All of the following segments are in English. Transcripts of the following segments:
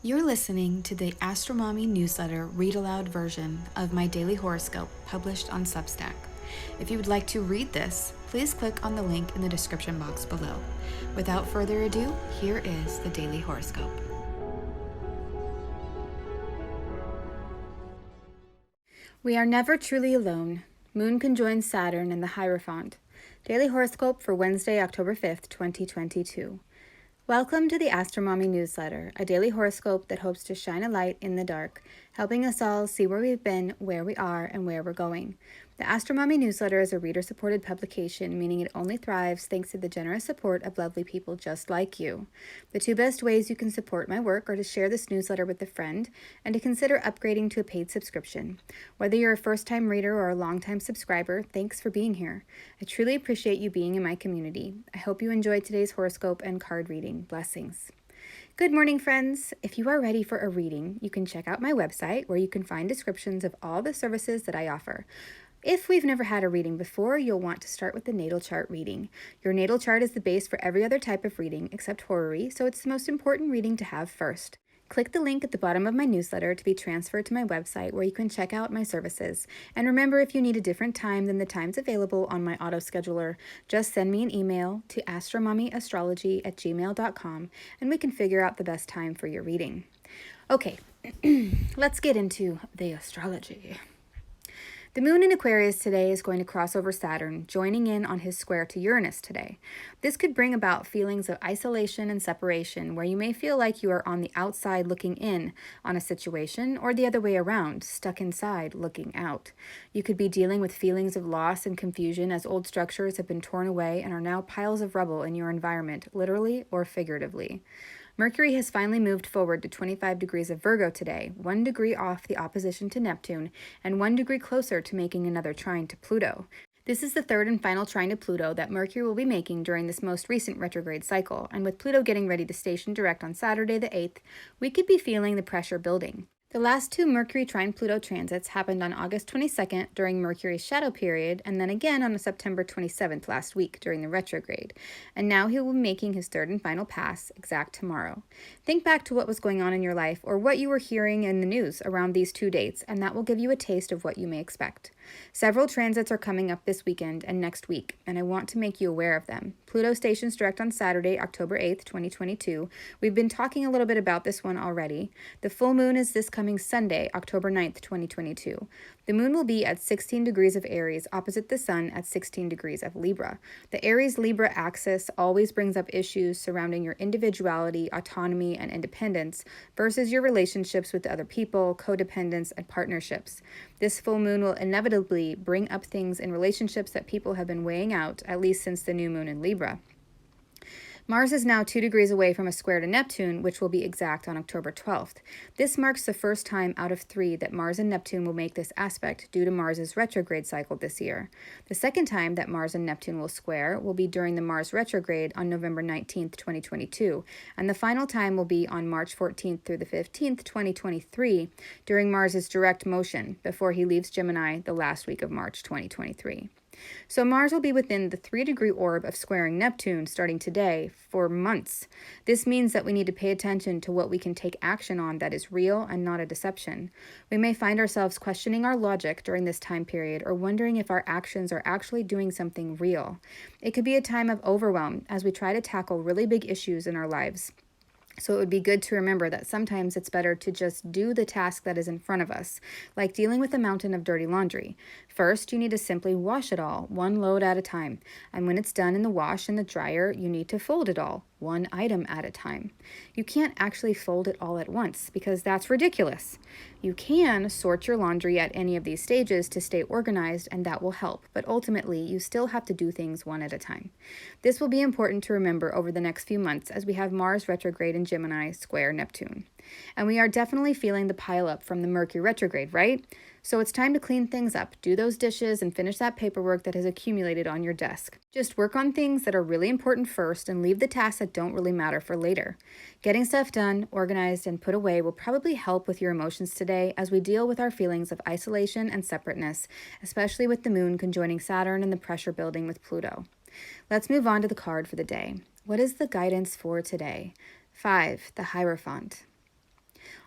You're listening to the AstroMommy Newsletter read-aloud version of my daily horoscope published on Substack. If you would like to read this, please click on the link in the description box below. Without further ado, here is the daily horoscope. We are never truly alone. Moon conjoins Saturn in the Hierophant. Daily horoscope for Wednesday, October 5th, 2022. Welcome to the AstroMommy Newsletter, a daily horoscope that hopes to shine a light in the dark, helping us all see where we've been, where we are, and where we're going. The AstroMommy Newsletter is a reader-supported publication, meaning it only thrives thanks to the generous support of lovely people just like you. The two best ways you can support my work are to share this newsletter with a friend and to consider upgrading to a paid subscription. Whether you're a first-time reader or a long-time subscriber, thanks for being here. I truly appreciate you being in my community. I hope you enjoyed today's horoscope and card reading. Blessings. Good morning, friends. If you are ready for a reading, you can check out my website where you can find descriptions of all the services that I offer. If we've never had a reading before, you'll want to start with the natal chart reading. Your natal chart is the base for every other type of reading except horary, so it's the most important reading to have first. Click the link at the bottom of my newsletter to be transferred to my website where you can check out my services. And remember, if you need a different time than the times available on my auto-scheduler, just send me an email to astromommyastrology@gmail.com and we can figure out the best time for your reading. Okay, let's get into the astrology. The moon in Aquarius today is going to cross over Saturn, joining in on his square to Uranus today. This could bring about feelings of isolation and separation, where you may feel like you are on the outside looking in on a situation, or the other way around, stuck inside looking out. You could be dealing with feelings of loss and confusion as old structures have been torn away and are now piles of rubble in your environment, literally or figuratively. Mercury has finally moved forward to 25 degrees of Virgo today, 1 degree off the opposition to Neptune, and 1 degree closer to making another trine to Pluto. This is the third and final trine to Pluto that Mercury will be making during this most recent retrograde cycle, and with Pluto getting ready to station direct on Saturday the 8th, we could be feeling the pressure building. The last two Mercury trine Pluto transits happened on August 22nd during Mercury's shadow period, and then again on September 27th last week during the retrograde. And now he will be making his third and final pass exact tomorrow. Think back to what was going on in your life or what you were hearing in the news around these two dates, and that will give you a taste of what you may expect. Several transits are coming up this weekend and next week, and I want to make you aware of them. Pluto stations direct on Saturday, October 8th, 2022. We've been talking a little bit about this one already. The full moon is this coming Sunday, October 9th, 2022. The moon will be at 16 degrees of Aries, opposite the sun at 16 degrees of Libra. The Aries-Libra axis always brings up issues surrounding your individuality, autonomy, and independence versus your relationships with other people, codependence, and partnerships. This full moon will inevitably bring up things in relationships that people have been weighing out, at least since the new moon in Libra. Mars is now 2 degrees away from a square to Neptune, which will be exact on October 12th. This marks the first time out of 3 that Mars and Neptune will make this aspect due to Mars's retrograde cycle this year. The second time that Mars and Neptune will square will be during the Mars retrograde on November 19th, 2022, and the final time will be on March 14th through the 15th, 2023, during Mars's direct motion before he leaves Gemini the last week of March 2023. So Mars will be within the 3-degree orb of squaring Neptune starting today for months. This means that we need to pay attention to what we can take action on that is real and not a deception. We may find ourselves questioning our logic during this time period or wondering if our actions are actually doing something real. It could be a time of overwhelm as we try to tackle really big issues in our lives. So it would be good to remember that sometimes it's better to just do the task that is in front of us, like dealing with a mountain of dirty laundry. First, you need to simply wash it all, one load at a time. And when it's done in the wash and the dryer, you need to fold it all, one item at a time. You can't actually fold it all at once because that's ridiculous. You can sort your laundry at any of these stages to stay organized, and that will help, but ultimately you still have to do things one at a time. This will be important to remember over the next few months as we have Mars retrograde in Gemini square Neptune. And we are definitely feeling the pileup from the Mercury retrograde, right? So it's time to clean things up, do those dishes, and finish that paperwork that has accumulated on your desk. Just work on things that are really important first and leave the tasks that don't really matter for later. Getting stuff done, organized, and put away will probably help with your emotions today as we deal with our feelings of isolation and separateness, especially with the moon conjoining Saturn and the pressure building with Pluto. Let's move on to the card for the day. What is the guidance for today? 5, the Hierophant.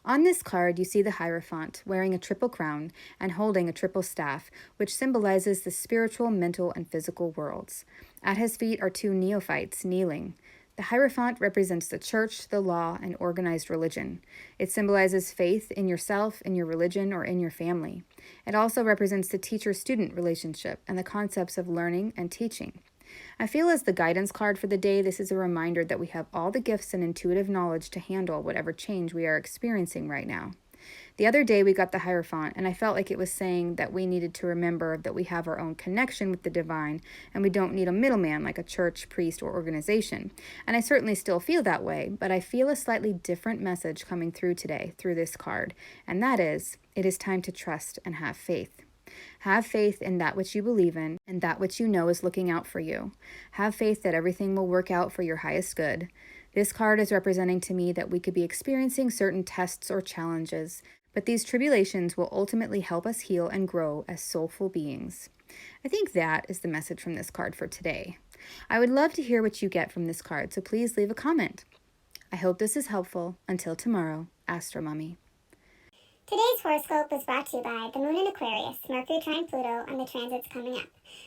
On this card, you see the Hierophant wearing a triple crown and holding a triple staff, which symbolizes the spiritual, mental, and physical worlds. At his feet are two neophytes kneeling. The Hierophant represents the church, the law, and organized religion. It symbolizes faith in yourself, in your religion, or in your family. It also represents the teacher-student relationship and the concepts of learning and teaching. I feel as the guidance card for the day, this is a reminder that we have all the gifts and intuitive knowledge to handle whatever change we are experiencing right now. The other day we got the Hierophant, and I felt like it was saying that we needed to remember that we have our own connection with the divine, and we don't need a middleman like a church, priest, or organization. And I certainly still feel that way, but I feel a slightly different message coming through today through this card, and that is, it is time to trust and have faith. Have faith in that which you believe in and that which you know is looking out for you. Have faith that everything will work out for your highest good. This card is representing to me that we could be experiencing certain tests or challenges, but these tribulations will ultimately help us heal and grow as soulful beings. I think that is the message from this card for today. I would love to hear what you get from this card, so please leave a comment. I hope this is helpful. Until tomorrow, AstroMommy. Today's horoscope was brought to you by the Moon in Aquarius, Mercury trine Pluto, and the transits coming up.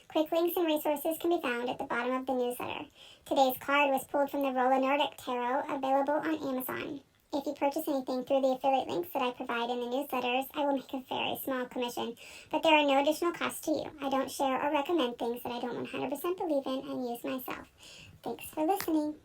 Quick links and resources can be found at the bottom of the newsletter. Today's card was pulled from the Rolla Nordic Tarot, available on Amazon. If you purchase anything through the affiliate links that I provide in the newsletters, I will make a very small commission, but there are no additional costs to you. I don't share or recommend things that I don't 100% believe in and use myself. Thanks for listening.